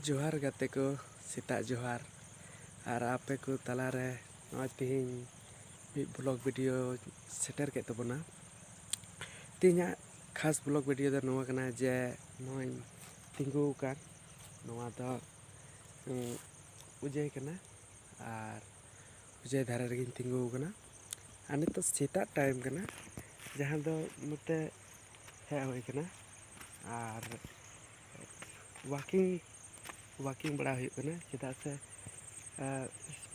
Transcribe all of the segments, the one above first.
जोहार गाते को सेता जोहार और आपे को तलारे नॉय तिहिं मिद ब्लॉग वीडियो सेटर के तबना तिहिं खास ब्लॉग वीडियो दा नोआ कना जे नॉय तिंगु कान नोआ दा उजय कना और उजय धारा रे तिंगु कना और नितो सेता टाइम कना जहां दो नते हे होय कना और वाकिंग बड़ा हुई कना चेदा से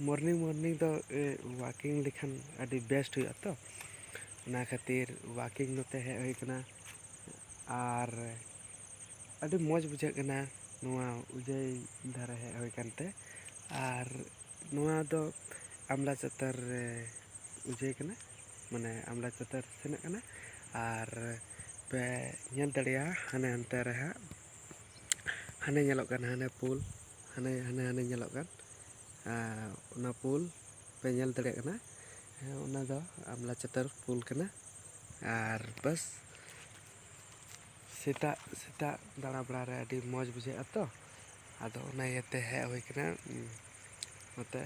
मॉर्निंग दो वाकिंग लिखन अभी बेस्ट हुई तो ना खातिर वाकिंग नते हे हुई कना और अभी मौज बुझे कना नोआ उजय धारा हे हुई कानते और नोआ दो आमला चतर उजय कना माने आमला चतर सेना कना और पे ñel दड़िया हाने हनते रहा हाने ñelok kan हाने पुल हाने ñelok kan una पुल पे ñel दड़िया कना una दो आमला चतर पुल कना और बस सेता दाड़ा बड़ा रे अभी मौज बुझे तो आदो ना येते हे होय कना मते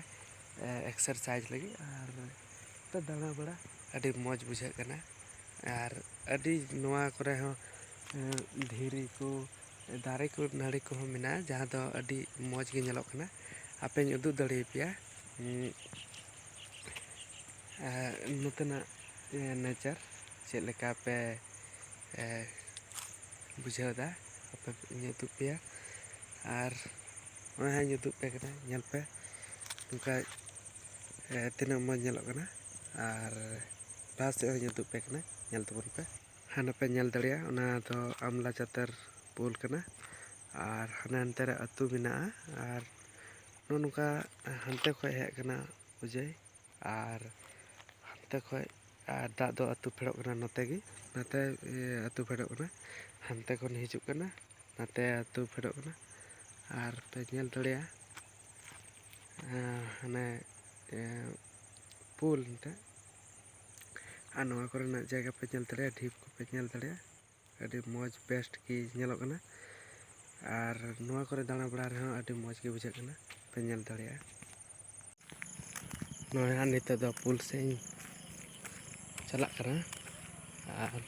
एक्सरसाइज लगी और तो दाड़ा बड़ा अभी मौज बुझे कना और अभी नोआ करे हो धीरी को दारे को नाड़ी को मिना जहाँ दो अभी मौज गे ñelok कना आपे उदू दड़े पिया नूतना नेचर चेक लेका पे बुझादा आपे उदू पिया और उदू पे कना ñel पे उनका तीना मौज ñelok कना और लास्ट उदू पे कना ñel तबन पे हाना पे ñel दड़िया उना तो आमला चतर पुल कना और हाना हनते रे अतु मिना और नोनुका हनते खय हे कना उजय और हनते खय दा दो अतु फेड़ो कना नते गी नाते अतु फेड़ो कना हनते खन हिजु कना नाते अतु फेड़ो कना और पे ñel दड़िया हाने पुल नते और नोआ करना जगह पे ñel दड़िया ढीप को पे ñel दड़िया अभी मौज बेस्ट की ñelok कना और नोआ करे दाना बड़ा रे अभी मौज के बुझे कना पे ñel दड़िया नोया निते दो पुल से चला कना और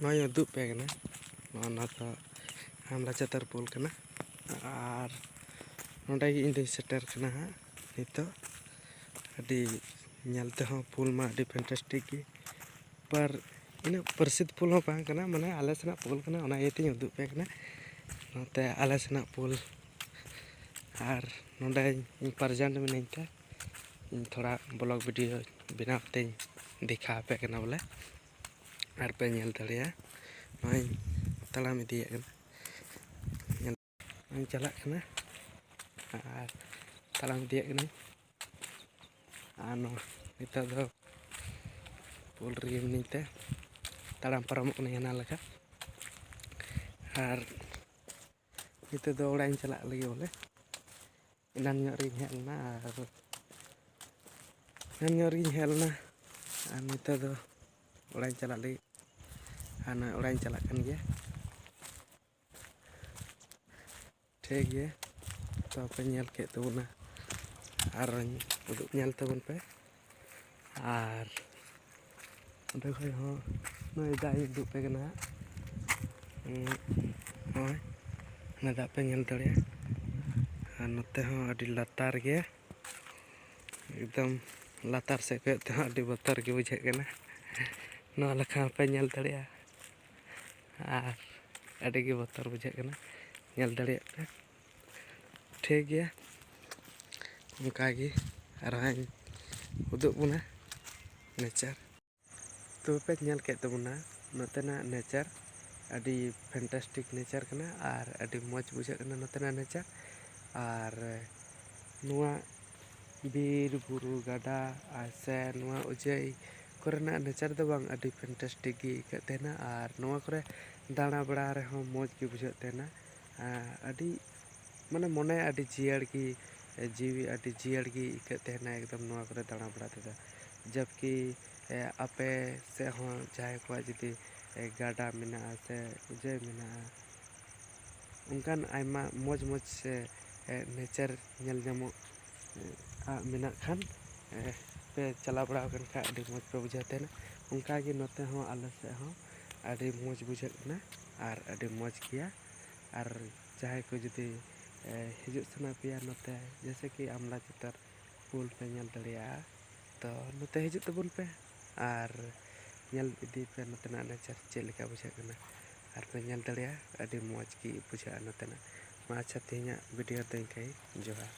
नोया उदू पे कना नोना तो आमला चतर पुल कना और नोडे इन सेटर कना नितो अभी ñelते हो पुल मा अभी फैंटास्टिक की पर इन प्रसिद्ध पुल हो बांग कना माने आले सेना पुल कना ओना येते उदू पे कना नोते आले सेना पुल और नोडे इन प्रेजेंट मिनते इन थोड़ा ब्लॉग वीडियो बनाते दिखा पे कना बोले और पे ñel दड़िया नोय तलाम इदिया कना चला कना और तलाम इदिया कना और नितो दो पुल रे मिनते ताड़ाम पारम ना लगा और नितो दो ओड़ा चला लगे बोले इनान हेलना और हेलना और नितो दो ओड़ा चला लगे और ओड़ा चला गया ठीक है तो पे ñel के तबना और उदुग ñel तबन पे और उधर खय हो नय दा उदुग पे कना होय ना दा पे ñel दड़िया और नते हो अभी लातार गया एकदम लातार से कहते हैं अभी बतर के बुझे कना नवा लखा पे ñel दड़िया और अभी के बतर बुझे कना ñel दड़िया पे ठीक गया उनका गी उदुग बुना नेचर तो पे ñel के तबना नतेना नेचर अभी फैंटास्टिक नेचर कना और अभी मौज बुझे कना नतेना नेचर और नुआ बीर बुरु गाडा से नुआ उजय करना नेचर दो बांग अभी फैंटास्टिक गी कहतेना और नुआ करे दाना बड़ा रे हो मौज की बुझे तेना अभी माने मने अभी जियाड़ की जीवी अभी जियाड़ की कहतेना एकदम नुआ करे दाना बड़ा तेदा जबकि आपे से हो जाए को जुदी ᱜᱟᱰᱟ ᱢᱮᱱᱟᱜᱼᱟ ᱥᱮ ᱡᱟᱹᱭ ᱢᱮᱱᱟᱜᱼᱟ, ᱚᱱᱠᱟᱱ ᱟᱭᱢᱟ ᱢᱚᱡᱽ ᱥᱮ ᱱᱮᱪᱟᱨ ᱧᱮᱞ ᱧᱟᱢᱚᱜ ᱢᱮᱱᱟᱜ ᱠᱷᱟᱱ ᱯᱮ ᱪᱟᱞᱟᱣ ᱵᱟᱲᱟ ᱟᱠᱟᱱ ᱠᱷᱟᱡ ᱟᱹᱰᱤ ᱢᱚᱡᱽ ᱯᱮ ᱵᱩᱡᱷᱟᱹᱣ ᱛᱟᱦᱮᱱᱟ᱾ ᱚᱱᱠᱟᱜᱮ ᱱᱚᱛᱮ ᱦᱚᱸ ᱟᱞᱮ ᱥᱮᱫ ᱦᱚᱸ ᱟᱹᱰᱤ ᱢᱚᱡᱽ ᱵᱩᱡᱷᱟᱹᱜ ᱠᱟᱱᱟ ᱟᱨ ᱟᱹᱰᱤ ᱢᱚᱡᱽ ᱜᱮᱭᱟ᱾ ᱟᱨ ᱡᱟᱦᱟᱸᱭ ᱠᱚ ᱡᱩᱫᱤ ᱦᱤᱡᱩᱜ ᱥᱟᱱᱟ ᱯᱮᱭᱟ ᱱᱚᱛᱮ ᱡᱮᱭᱥᱮ ᱠᱤ ᱟᱢᱲᱟ ᱪᱚᱛᱟᱨ ᱯᱩᱞ ᱯᱮ ᱧᱮᱞ ᱫᱟᱲᱮᱭᱟᱜᱼᱟ, ᱛᱚ ᱱᱚᱛᱮ ᱦᱤᱡᱩᱜ ᱛᱟᱵᱚᱱ ᱯᱮ ᱟᱨ ᱧᱮᱞ ᱤᱫᱤ ᱯᱮ ᱱᱚᱛᱮᱱᱟᱜ ᱱᱮᱪᱟᱨ ᱪᱮᱫ ᱞᱮᱠᱟ ᱵᱩᱡᱷᱟᱹᱜ ᱠᱟᱱᱟ ᱟᱨᱯᱮ ᱧᱮᱞ ᱫᱟᱲᱮᱭᱟᱜᱼᱟ, ᱟᱹᱰᱤ ᱢᱚᱡᱽ ᱜᱮ ᱵᱩᱡᱷᱟᱹᱜᱼᱟ ᱱᱚᱛᱮᱱᱟᱜ᱾ ᱢᱟ ᱟᱪᱪᱷᱟ ᱛᱮᱦᱮᱧᱟᱜ ᱵᱷᱤᱰᱤᱭᱳ ᱫᱚ ᱤᱱᱠᱟᱹ ᱜᱮ, ᱡᱚᱦᱟᱨ᱾